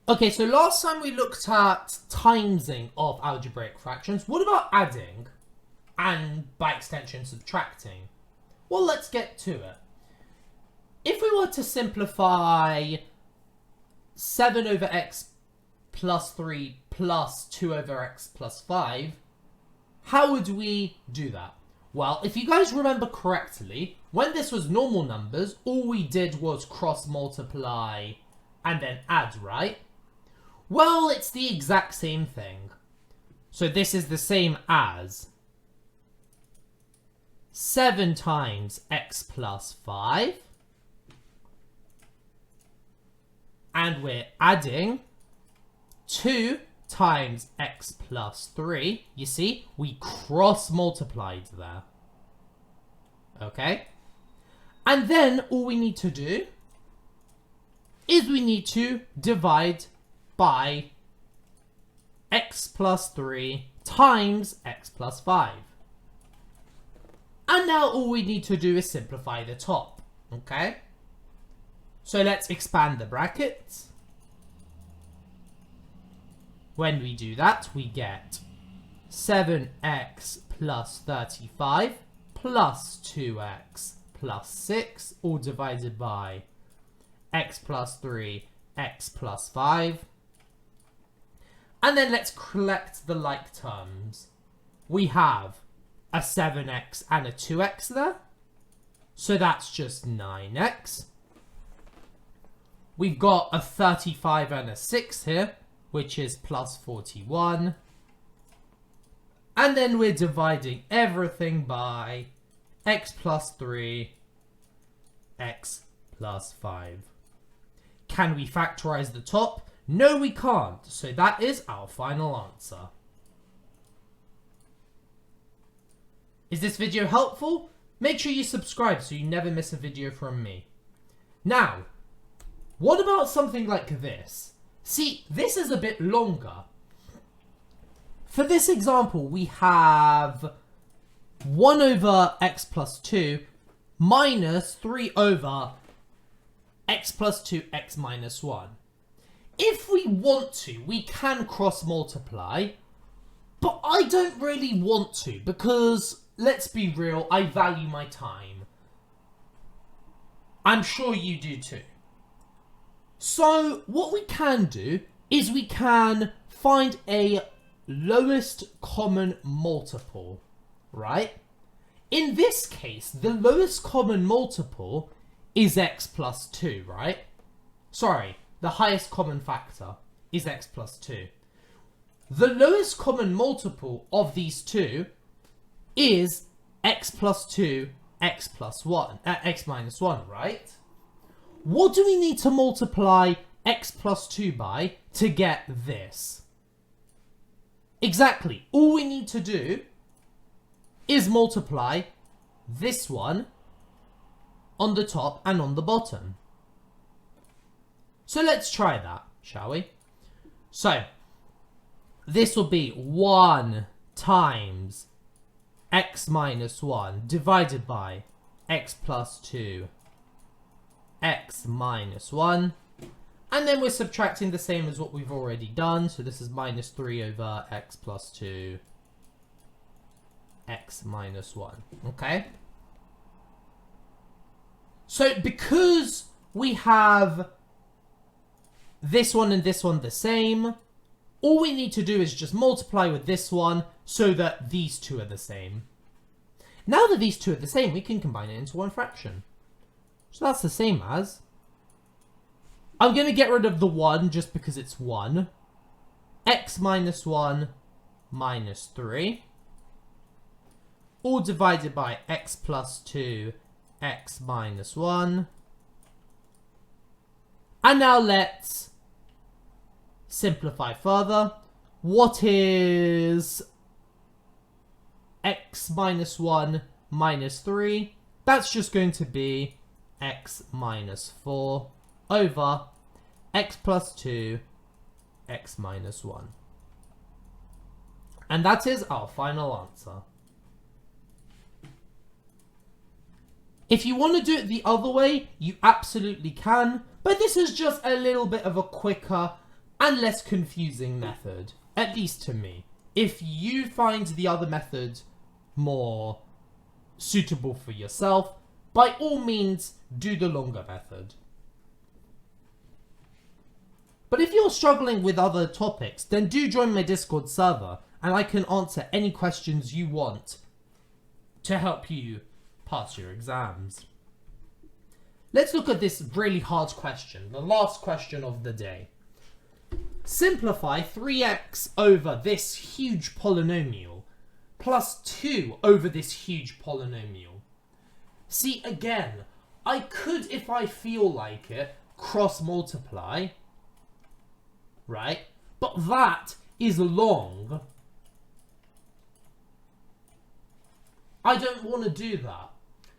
Okay, so last time we looked at timesing of algebraic fractions. What about adding and, by extension, subtracting? Well, let's get to it. If we were to simplify 7 over x plus 3 plus 2 over x plus 5, how would we do that? Well, if you guys remember correctly, when this was normal numbers, all we did was cross multiply and then add, right? Well, it's the exact same thing. So this is the same as 7 times x plus 5. And we're adding 2 times x plus 3. You see, we cross multiplied there. Okay? And then all we need to do is we need to divide by x plus 3 times x plus 5. And now all we need to do is simplify the top. Okay? So let's expand the brackets. When we do that, we get 7x plus 35 plus 2x plus 6, all divided by x plus 3, x plus 5. And then let's collect the like terms. We have a 7x and a 2x there. So that's just 9x. We've got a 35 and a 6 here, which is plus 41. And then we're dividing everything by x plus 3, x plus 5. Can we factorize the top? No, we can't. So that is our final answer. Is this video helpful? Make sure you subscribe so you never miss a video from me. Now, what about something like this? See, this is a bit longer. For this example, we have 1 over x plus 2 minus 3 over x plus 2 x minus 1. If we want to, we can cross multiply, but I don't really want to because, let's be real, I value my time. I'm sure you do too. So what we can do is we can find a lowest common multiple, right? In this case, the lowest common multiple is x plus 2, right? Sorry, the highest common factor is x plus 2. The lowest common multiple of these two is x plus 2, x plus 1, x minus 1, right? What do we need to multiply x plus 2 by to get this? Exactly. All we need to do is multiply this one on the top and on the bottom. So let's try that, shall we? So this will be 1 times x minus 1 divided by x plus 2 x minus 1, and then we're subtracting the same as what we've already done, so this is minus 3 over x plus 2 x minus 1. Okay, so because we have this one and this one the same, all we need to do is just multiply with this one so that these two are the same. Now that these two are the same, we can combine it into one fraction. So that's the same as, I'm going to get rid of the 1 just because it's 1. X minus 1 minus 3. All divided by x plus 2, x minus 1. And now let's simplify further. What is x minus 1 minus 3? That's just going to be x minus 4 over x plus 2 x minus 1. And that is our final answer. If you want to do it the other way, you absolutely can, but this is just a little bit of a quicker and less confusing method, at least to me. If you find the other method more suitable for yourself, by all means, do the longer method. But if you're struggling with other topics, then do join my Discord server and I can answer any questions you want to help you pass your exams. Let's look at this really hard question, the last question of the day. Simplify 3x over this huge polynomial plus 2 over this huge polynomial. See, again, I could, if I feel like it, cross multiply, right? But that is long. I don't want to do that.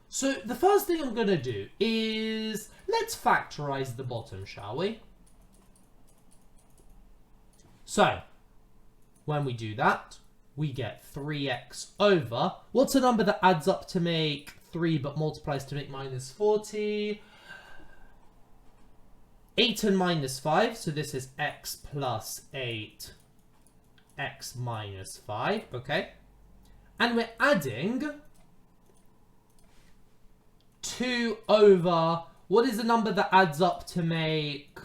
So the first thing I'm going to do is, let's factorize the bottom, shall we? So, when we do that, we get 3x over, what's a number that adds up to make 3 but multiplies to make minus 40? 8 and minus 5, so this is x plus 8, x minus 5, okay? And we're adding 2 over, what is a number that adds up to make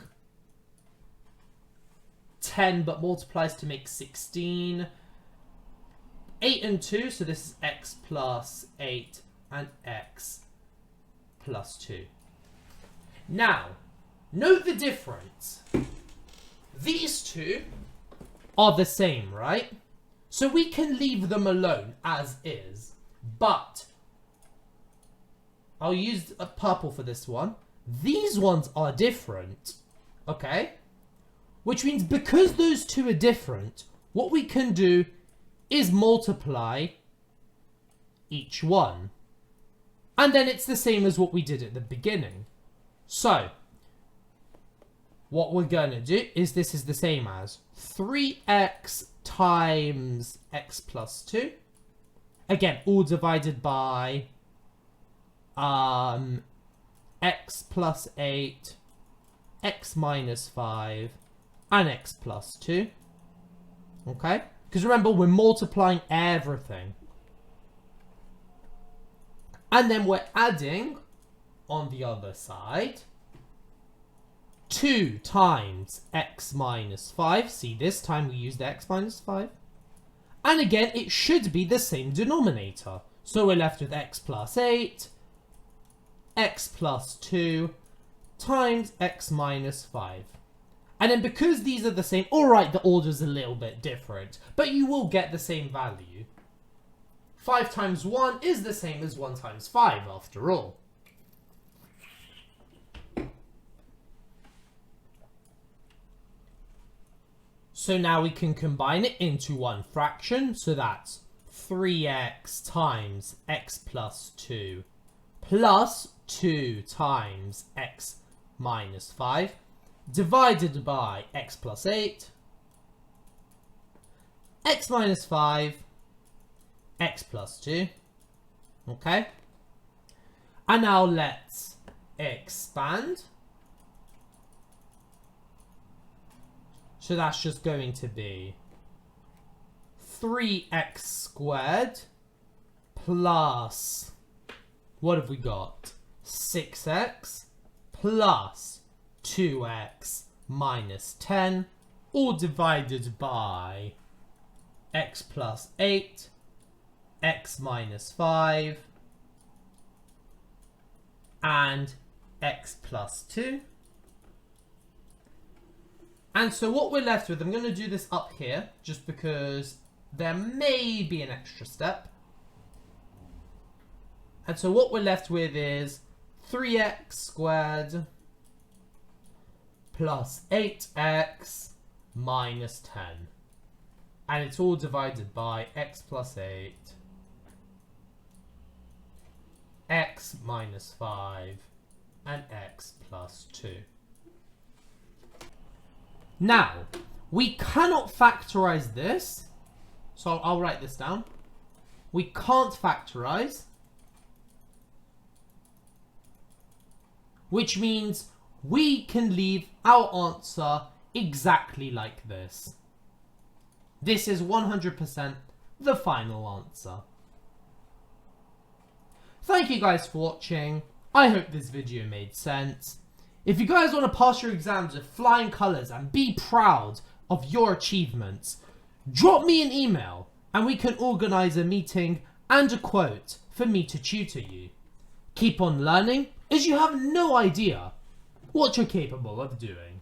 10 but multiplies to make 16? 8 and 2, so this is x plus 8 and x plus 2. Now, note the difference. These two are the same, right? So we can leave them alone as is, but I'll use a purple for this one. These ones are different, okay? Which means because those two are different, what we can do is multiply each one. And then it's the same as what we did at the beginning. So, what we're going to do is this is the same as 3x times x plus 2. Again, all divided by x plus 8, x minus 5, and x plus 2. Okay? Because remember, we're multiplying everything. And then we're adding, on the other side, 2 times x minus 5. See, this time we used x minus 5. And again, it should be the same denominator. So we're left with x plus 8, x plus 2, times x minus 5. And then because these are the same, alright, the order's a little bit different, but you will get the same value. 5 times 1 is the same as 1 times 5, after all. So now we can combine it into one fraction, so that's 3x times x plus 2 plus 2 times x minus 5 divided by x plus 8, x minus 5, x plus 2, okay? And now let's expand. So that's just going to be 3x squared plus, what have we got? 6x plus 2x minus 10, all divided by x plus 8, x minus 5, and x plus 2. And so what we're left with, I'm going to do this up here, just because there may be an extra step. And so what we're left with is 3x squared plus 8x minus 10. And it's all divided by x plus 8, x minus 5, and x plus 2. Now, we cannot factorize this, so I'll write this down. We can't factorize, which means we can leave our answer exactly like this. This is 100% the final answer. Thank you guys for watching. I hope this video made sense. If you guys want to pass your exams with flying colours and be proud of your achievements, drop me an email and we can organise a meeting and a quote for me to tutor you. Keep on learning, as you have no idea what you're capable of doing.